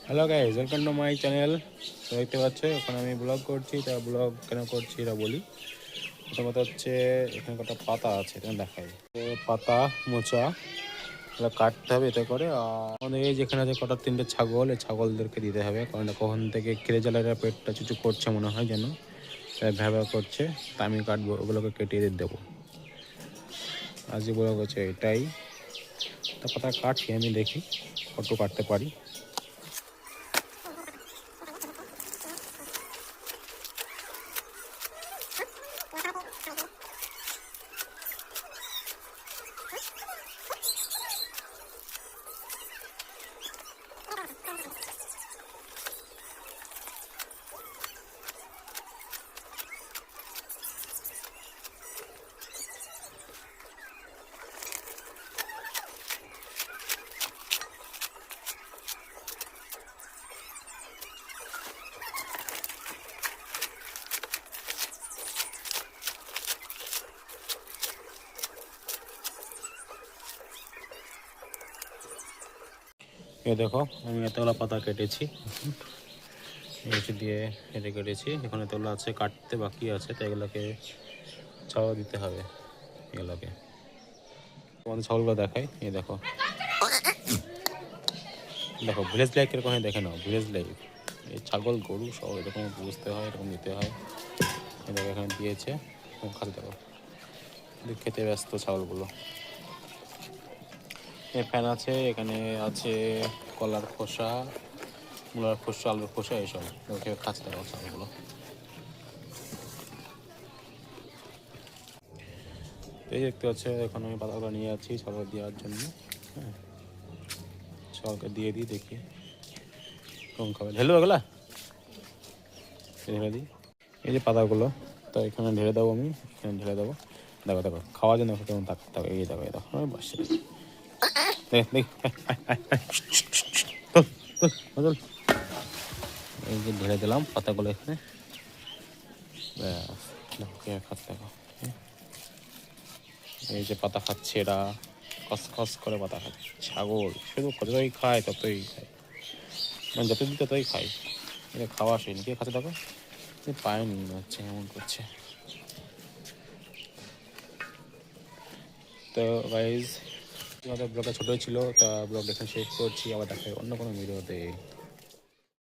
Hello guys, welcome to my channel. তো দেখতে পাচ্ছ ওখানে আমি ব্লগ করছি। তা ব্লগ কেন করছি এটা বলি। প্রথমত হচ্ছে এখানে কটা পাতা আছে, তুমি দেখাই। পাতা মোচা এগুলো কাটতে হবে এতে করে। আর আমাদের এই যেখানে আছে কটা তিনটে ছাগল, এই ছাগলদেরকে দিতে হবে, কারণ এটা কখন থেকে খিদে জ্বালার পেটটা চুচু করছে মনে হয় যেন, তাই ভ্যাবা করছে। তা আমি কাটবো, ওগুলোকে কেটে দেবো। আজকে ব্লগ হচ্ছে এটাই। তা পাতা কাটছি, আমি দেখি কত কাটতে পারি। এ দেখো, আমি এতগুলো পাতা কেটেছি, এসে দিয়ে কেটে কেটেছি। এখানে এতগুলো আছে, কাটতে বাকি আছে, তো এগুলোকে ছাওয়া দিতে হবে। এগুলোকে তোমাদের ছাগলগুলো দেখাই। এই দেখো, দেখো ভিলেজ লাইফ এরকম দেখে নাও, ভিলেজ লাইফ। এই ছাগল গরু সব এরকম বুঝতে হয়, এরকম দিতে হয়। এই দেখো এখানে দিয়েছে, খাতে দেখো খেতে ব্যস্ত ছাগলগুলো। এই ফ্যান আছে, এখানে আছে কলার খোসা, মূলার খোসা, আলুর খোসা, এইসব ওকে খাচ্ছে দেখো ছাগলগুলো। এই দেখতে হচ্ছে, এখন আমি পাতাগুলো নিয়ে যাচ্ছি ছাগল দেওয়ার জন্য। হ্যাঁ, ছাগলকে দিয়ে দিই, দেখি কম খাবে। ঢেলো এগুলা, ঢেলে দিই। এই যে পাতাগুলো, তো এখানে ঢেলে দেবো, আমি এখানে ঢেলে দেবো। দেখো দেখো খাওয়ার জন্য কেমন থাকতে হবে। এই দেখো, এই দেখো বাস, দেখ দেখ, এই যে ঢেলে দিলাম পাতাগুলো এখানে। ব্যাস, দেখো কে খাচ্ছে দেখো। এই যে পাতা খাচ্ছে এরা, খসখস করে পাতা খাচ্ছে। ছাগল শুধু যতই খায় ততই খায়, মানে যত দিই ততই খায়। এটা খাওয়া আসেনি, কে খাচ্ছে দেখো, পায়নি হচ্ছে, এমন করছে। তো গাইজ, আমাদের ব্লগটা ছোটোই ছিল, তা ব্লগ এখানে শেষ করছি। আবার দেখা অন্য কোনো ভিডিওতে।